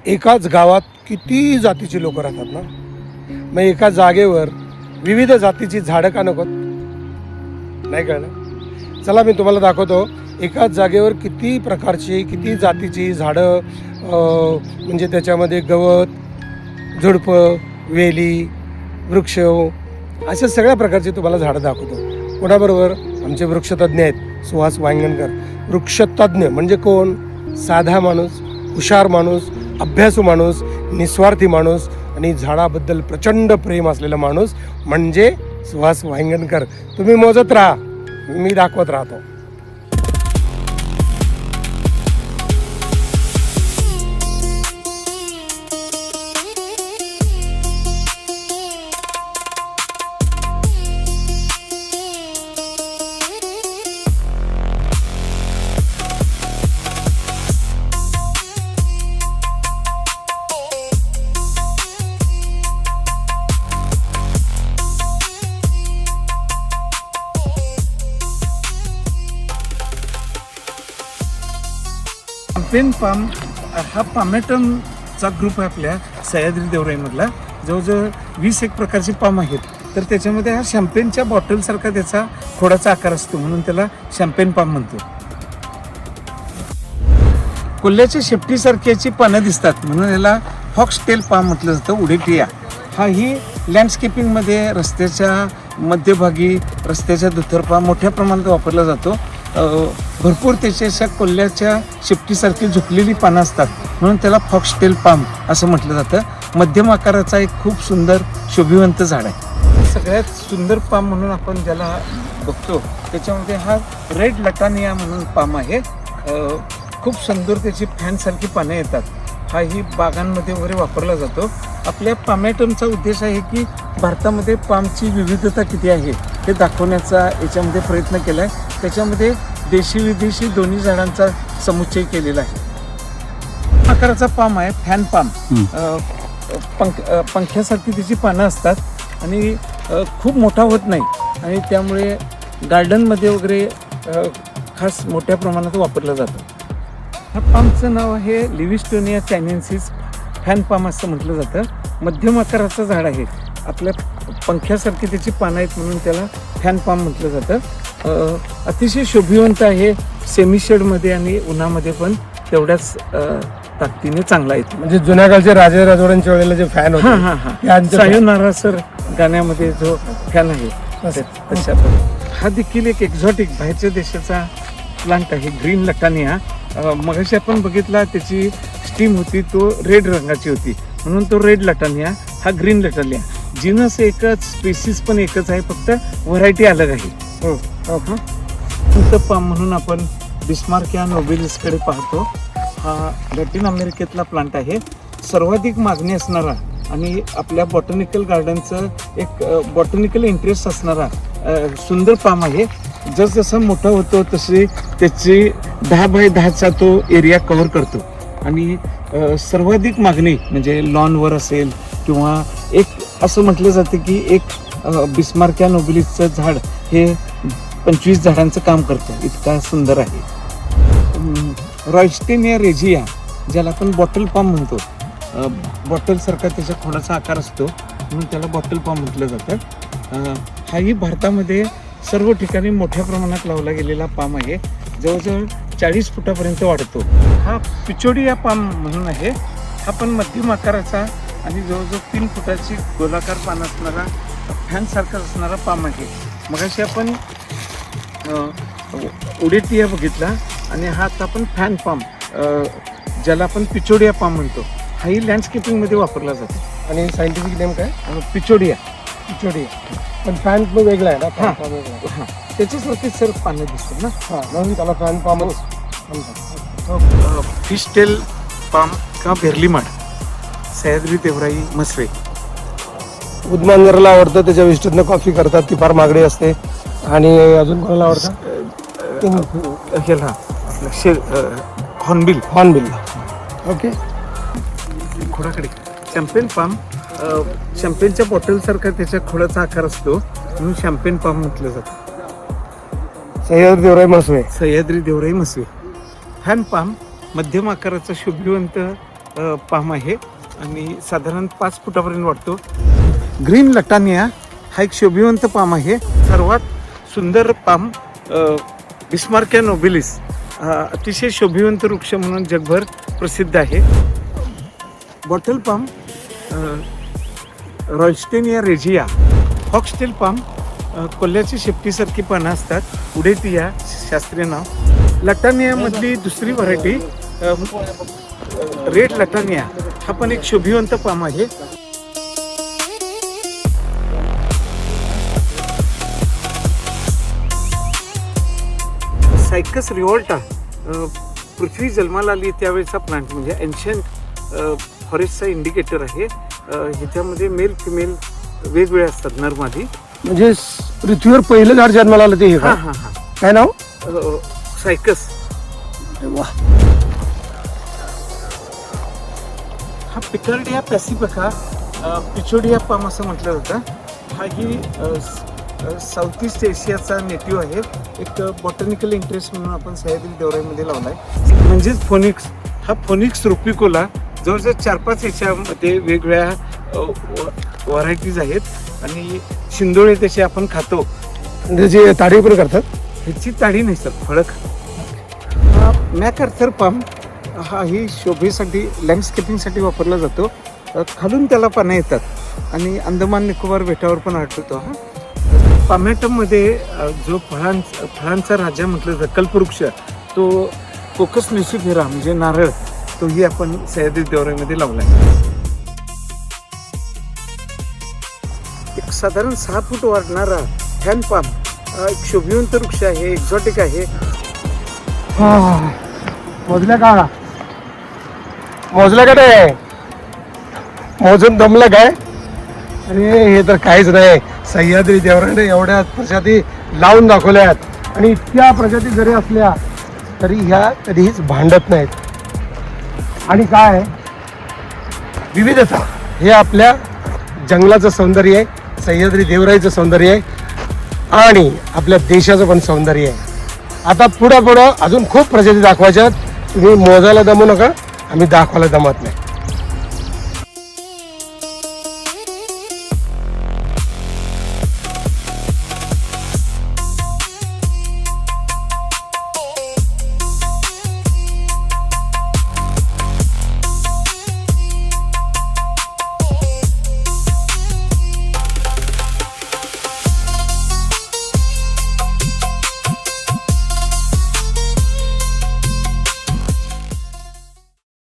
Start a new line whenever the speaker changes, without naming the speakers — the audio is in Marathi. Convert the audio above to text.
एकाच गावात किती जातीची लोक राहतात ना, मग एका जागेवर विविध जातीची झाडं का नकोत? नाही कळलं? चला मी तुम्हाला दाखवतो एकाच जागेवर किती प्रकारची किती जातीची झाडं, म्हणजे त्याच्यामध्ये गवत, झुडपं, वेली, वृक्ष, अशा सगळ्या प्रकारची तुम्हाला झाडं दाखवतो. कोणाबरोबर? आमचे वृक्षतज्ञ आहेत सुहास वांगणकर. वृक्षतज्ञ म्हणजे कोण? साधा माणूस, हुशार माणूस, अभ्यासू माणूस, निस्वार्थी माणूस आणि झाडाबद्दल प्रचंड प्रेम असलेला माणूस म्हणजे सुहास वांगणकर. तुम्ही मोजत राहा, मी दाखवत राहतो.
शॅम्पेन पाम हा पामॅटमचा ग्रुप आहे आपल्या सह्याद्री देवराईमधला. जवळजवळ 20 प्रकारचे पाम आहेत. तर त्याच्यामध्ये हा शॅम्पेनच्या बॉटलसारखा त्याचा खोडाचा आकार असतो, म्हणून त्याला शॅम्पेन पाम म्हणतो. कोल्ह्याच्या शेपटीसारख्याची पानं दिसतात म्हणून याला फॉक्सटेल पाम म्हटलं जातं. उडेटिया हा ही लँडस्केपिंगमध्ये रस्त्याच्या मध्यभागी, रस्त्याच्या दुतर्फा मोठ्या प्रमाणात वापरला जातो. भरपूर त्याच्या अशा कोल्ह्याच्या शेपटीसारखी झुकलेली पानं असतात म्हणून त्याला फॉक्सटेल पाम असं म्हटलं जातं. मध्यम आकाराचा एक खूप सुंदर शोभिवंत झाड आहे. सगळ्यात सुंदर पाम म्हणून आपण ज्याला बघतो त्याच्यामध्ये हा रेड लटानिया म्हणून पाम आहे. खूप सुंदर त्याची फॅनसारखी पानं येतात. हा ही बागांमध्ये वगैरे वापरला जातो. आपल्या पामॅटमचा उद्देश आहे की भारतामध्ये पामची विविधता किती आहे हे दाखवण्याचा याच्यामध्ये प्रयत्न केला आहे. त्याच्यामध्ये देशी विदेशी दोन्ही झाडांचा समुच्चय केलेला आहे. आकाराचा पाम आहे फॅन पाम. पंख्यासारखी त्याची पानं असतात आणि खूप मोठा होत नाही आणि त्यामुळे गार्डनमध्ये वगैरे खास मोठ्या प्रमाणात वापरला जातो. ह्या पामचं नाव आहे लिव्हिस्टोनिया चायनेन्सिस फॅन पाम असं म्हटलं जातं. मध्यम आकाराचं झाड आहे. आपल्या पंख्यासारखी त्याची पानं आहेत म्हणून त्याला फॅन पाम म्हटलं जातं. अतिशय शोभिवंत आहे. सेमीशेडमध्ये आणि उन्हामध्ये पण तेवढ्याच ताकदीने चांगला येतो.
म्हणजे जुन्या काळचे राजे राजवाड्यांच्या वेळेला जे फॅन होते,
सायोनारा सर गाण्यामध्ये जो फॅन आहे तशा. हा देखील एक एक्झॉटिक बाहेरच्या देशाचा प्लांट आहे, ग्रीन लटानिया. मगाशी आपण बघितला त्याची स्टीम होती तो रेड रंगाची होती म्हणून तो रेड लटानिया. हा ग्रीन लटानिया. जीनस एकच, स्पेसिस पण एकच आहे, फक्त व्हरायटी अलग आहे. पाम म्हणून आपण बिस्मार्किया नोबिलिसकडे पाहतो. हा लॅटिन अमेरिकेतला प्लांट आहे. सर्वाधिक मागणी असणारा आणि आपल्या बॉटनिकल गार्डनचं एक बॉटनिकल इंटरेस्ट असणारा सुंदर पाम आहे. जसजसं मोठा होतो तसे त्याची 10 बाय 10चा तो एरिया कव्हर करतो आणि सर्वाधिक मागणी म्हणजे लॉनवर असेल किंवा एक असं म्हटलं जातं की एक बिस्मार्किया नोबिलिसचं झाड हे 25 झाडांचं काम करतं. इतका सुंदर आहे. रॉयस्टेनिया रेजिया ज्याला आपण बॉटल पाम म्हणतो, बॉटलसारखा त्याच्या खोडाचा आकार असतो म्हणून त्याला बॉटल पाम म्हटलं जातं. हाही भारतामध्ये सर्व ठिकाणी मोठ्या प्रमाणात लावला गेलेला पाम आहे. जवळजवळ 40 फुटापर्यंत वाढतो. हा पिचोडिया पाम म्हणून आहे. हा पण मध्यम आकाराचा आणि जवळजवळ 3 फुटाची गोलाकार पान असणारा फॅनसारखा असणारा पाम आहे. मगाशी आपण उडेटिया बघितला आणि हा आता आपण फॅन पाम ज्याला आपण पिचोडिया पाम म्हणतो. हाही लँडस्केपिंगमध्ये वापरला जातो.
आणि सायंटिफिक नेम काय?
पिचोडिया.
पण फॅन पण वेगळा आहे ना?
हां, त्याच्यासारखी सर पानं दिसतात ना.
म्हणून त्याला फॅन पामच.
फिशटेल पाम किंवा भेरलीमाड, सह्याद्री देवराई, मसवे.
उदमांजराला आवडतं, त्याच्या विष्टीतनं कॉफी करतात, ती फार महागडी असते. आणि अजून कोणाला आवडतं?
ह्याला आपलं हॉर्नबिल.
ओके.
खोडाकडे शॅम्पेन पाम. शॅम्पेनच्या बॉटलसारखा त्याच्या खोडाचा आकार असतो म्हणून शॅम्पेन पाम म्हटलं जातं.
सह्याद्री देवराई मसवे.
सह्याद्री देवराई मसवे. फॅन पाम मध्यम आकाराचा शोभिवंत पाम आहे आणि साधारण 5 फुटापर्यंत वाढतो. ग्रीन लटानिया हा एक शोभिवंत पाम आहे. सर्वात सुंदर पाम बिस्मार्किया नोबिलिस अतिशय शोभिवंत वृक्ष म्हणून जगभर प्रसिद्ध आहे. Bottle palm Roystonea regia, foxtail palm कोल्ह्याची शेपटीसारखी पानं असतात. उडेटिया शास्त्रीय नाव. लटानियामधली दुसरी व्हरायटी रेड लटानिया हा पण एक शोभिवंत पाम आहे. सायकस रिव्हॉल्टा पृथ्वी जन्माला आली त्यावेळेचा प्लांट म्हणजे एन्शंट फॉरेस्टचा इंडिकेटर आहे. ह्याच्यामध्ये मेल फिमेल वेगवेगळे असतात नर मादी. म्हणजे
पृथ्वीवर पहिलं झाड जन्माला आलं ते हे का? काय नाव?
सायकस. हा पिकर्डिया पॅसिफिका पिचोडिया पाम असं म्हटलं जातं. हा ही साऊथ ईस्ट एशियाचा नेटिव्ह आहे. एक बॉटॅनिकल इंटरेस्ट म्हणून आपण सह्याद्री देवराईमध्ये लावलाय. म्हणजेच फोनिक्स. हा फोनिक्स रुपिकोला जवळजवळ 4-5 याच्यामध्ये वेगवेगळ्या व्हरायटीज आहेत आणि शिंदोळे त्याचे आपण खातो.
त्याची ताडी पण करतात.
ह्याची ताडी नाही सर, फळं खातात. हा मॅकआर्थर पाम हा ही शोभेसाठी लँडस्केपिंगसाठी वापरला जातो. खालून त्याला पानं येतात आणि अंदमान निकोबार बेटावर पण आढळतो. हा पामॅटममध्ये जो फळांचा राजा म्हटलं जातं कल्पवृक्ष तो कोकस न्यूसिफेरा म्हणजे नारळ, तोही आपण सह्याद्री देवराईमध्ये लावला आहे. एक साधारण 6 फूट वाढणारा फॅन पाम एक शोभिवंत वृक्ष आहे, एक्झॉटिक आहे.
मोजल्या का? मोजलं का ते? मोजून दमलं काय? आणि हे तर काहीच नाही. सह्याद्री देवराईने एवढ्या प्रजाती लावून दाखवल्यात आणि इतक्या प्रजाती जरी असल्या तरी ह्या कधीच भांडत नाहीत. आणि काय विविधता हे आपल्या जंगलाचं सौंदर्य आहे, सह्याद्री देवराईचं सौंदर्य आहे आणि आपल्या देशाचं पण सौंदर्य आहे. आता पुढं अजून खूप प्रजाती दाखवायच्यात. तुम्ही मोजायला दमू नका, आम्ही दाखवायला दमत नाही.